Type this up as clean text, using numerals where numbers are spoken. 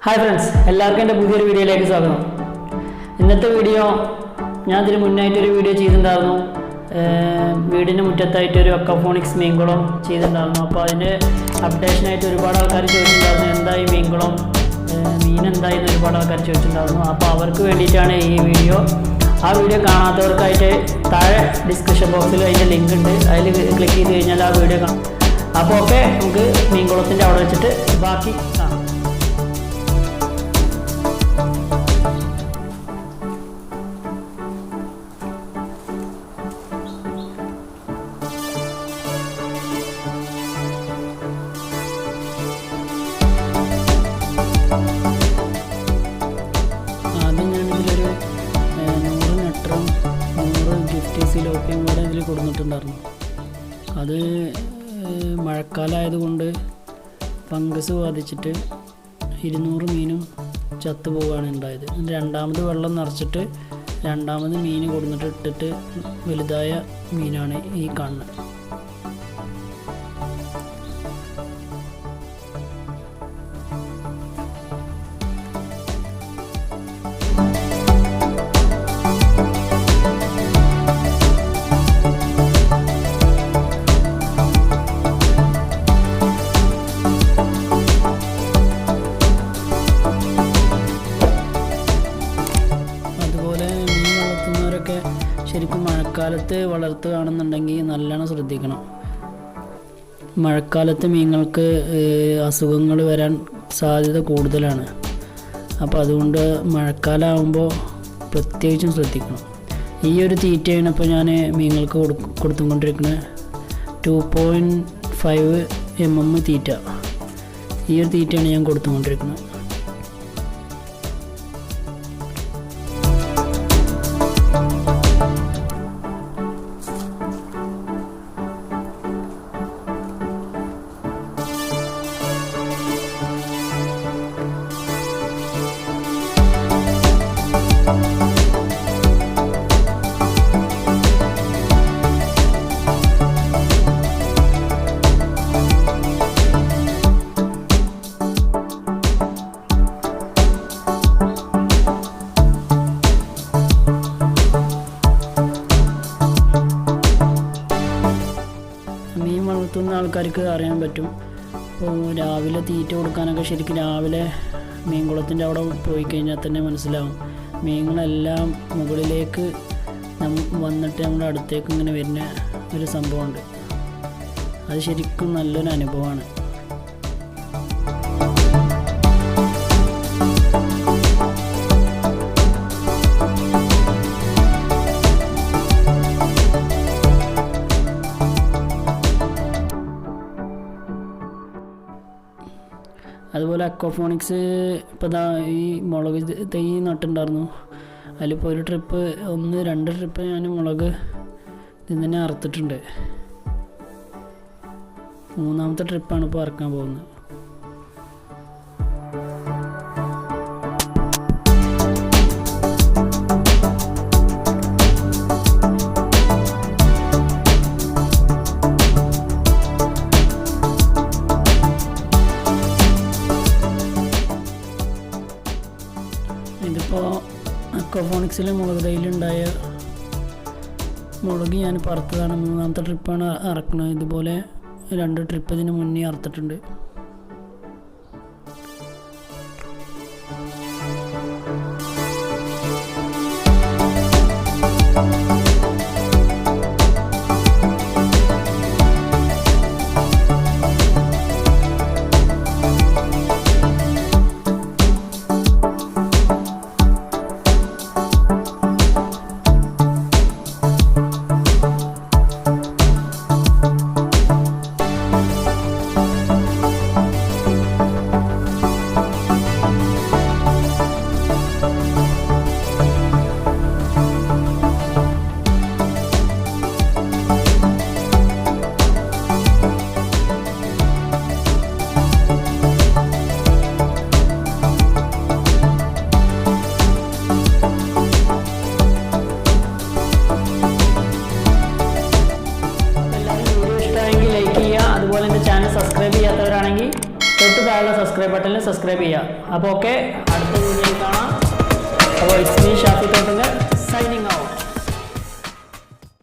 Hi friends, എല്ലാവർക്കും എൻ്റെ പുതിയൊരു വീഡിയോയിലേക്ക് സ്വാഗതം. ഇന്നത്തെ വീഡിയോ ഞാൻ ഇതിന് മുന്നായിട്ടൊരു വീഡിയോ ചെയ്തിട്ടുണ്ടായിരുന്നു. വീടിന് മുറ്റത്തായിട്ടൊരു അക്വാപോണിക്സ് മീൻകുളം ചെയ്തിട്ടുണ്ടായിരുന്നു. അപ്പോൾ അതിൻ്റെ അപ്ഡേഷനായിട്ട് ഒരുപാട് ആൾക്കാർ ചോദിച്ചിട്ടുണ്ടായിരുന്നു, എന്തായി മീൻകുളം, മീൻ എന്തായി എന്ന് ഒരുപാട് ആൾക്കാർ ചോദിച്ചിട്ടുണ്ടായിരുന്നു. അപ്പോൾ അവർക്ക് വേണ്ടിയിട്ടാണ് ഈ വീഡിയോ. ആ വീഡിയോ കാണാത്തവർക്കായിട്ട് താഴെ ഡിസ്ക്രിപ്ഷൻ ബോക്സിൽ അതിൻ്റെ ലിങ്ക് ഉണ്ട്, അതിൽ ക്ലിക്ക് ചെയ്ത് കഴിഞ്ഞാൽ ആ വീഡിയോ കാണാം. അപ്പോൾ ഓക്കെ, നമുക്ക് മീൻകുളത്തിൻ്റെ അവിടെ വെച്ചിട്ട് ബാക്കി കാണാം. ആദ്യം ഞാനിതിലൊരു 100 നെട്ടറും 100 ഗിഫ്റ്റ് സിലോപ്പിയും കൂടെ ഇതിൽ കൊടുത്തിട്ടുണ്ടായിരുന്നു. അത് മഴക്കാലമായതുകൊണ്ട് ഫംഗസ് ബാധിച്ചിട്ട് 200 മീനും ചത്തുപോവുകയാണ് ഉണ്ടായത്. രണ്ടാമത് വെള്ളം നിറച്ചിട്ട് രണ്ടാമത് മീൻ കൊടുത്തിട്ട് ഇട്ടിട്ട് വലുതായ മീനാണ് ഈ കാണുന്നത്. ശരിക്കും മഴക്കാലത്ത് വളർത്തുകയാണെന്നുണ്ടെങ്കിൽ നല്ലോണം ശ്രദ്ധിക്കണം. മഴക്കാലത്ത് മീനുകൾക്ക് അസുഖങ്ങൾ വരാൻ സാധ്യത കൂടുതലാണ്. അപ്പോൾ അതുകൊണ്ട് മഴക്കാലമാകുമ്പോൾ പ്രത്യേകിച്ചും ശ്രദ്ധിക്കണം. ഈ ഒരു തീറ്റയാണ് ഇപ്പോൾ ഞാൻ മീനുകൾക്ക് കൊടുത്തുകൊണ്ടിരിക്കുന്നത്. 2.5 mm തീറ്റ. ഈ ഒരു തീറ്റയാണ് ഞാൻ കൊടുത്തുകൊണ്ടിരിക്കുന്നത്. മീൻ വളർത്തുന്ന ആൾക്കാർക്ക് അറിയാൻ പറ്റും. ഇപ്പോൾ രാവിലെ തീറ്റ കൊടുക്കാനൊക്കെ ശരിക്കും രാവിലെ മീൻകുളത്തിൻ്റെ അവിടെ പോയി കഴിഞ്ഞാൽ തന്നെ മനസ്സിലാവും. മീനുകളെല്ലാം മുകളിലേക്ക് വന്നിട്ട് നമ്മുടെ അടുത്തേക്ക് ഇങ്ങനെ വരുന്ന ഒരു സംഭവമുണ്ട്. അത് ശരിക്കും നല്ലൊരു അനുഭവമാണ്. അതുപോലെ അക്വാപോണിക്സ് ഇപ്പോൾ ഈ മുളക് തൈ നട്ടുണ്ടായിരുന്നു. അതിലിപ്പോൾ ഒരു ട്രിപ്പ് 1-2 ട്രിപ്പ് ഞാൻ മുളക് ഇതിൽ തന്നെ അറുത്തിട്ടുണ്ട്. 3ാമത്തെ ട്രിപ്പാണ് ഇപ്പോൾ അറക്കാൻ പോകുന്നത്. ഇതിപ്പോൾ അക്വാപോണിക്സിൽ മുളക് തൈയിലുണ്ടായ മുളക് ഞാൻ പറത്തതാണ്. 3ാമത്തെ ട്രിപ്പാണ് അറക്കുന്നത്. ഇതുപോലെ 2 ട്രിപ്പ് ഇതിന് മുന്നേ അറുത്തിട്ടുണ്ട്. ബട്ടണിൽ സബ്സ്ക്രൈബ് ചെയ്യുക. അപ്പോൾ ഓക്കെ, അടുത്ത വീഡിയോയിൽ കാണാം. അപ്പോൾ it's me Shafi Thottungal signing of.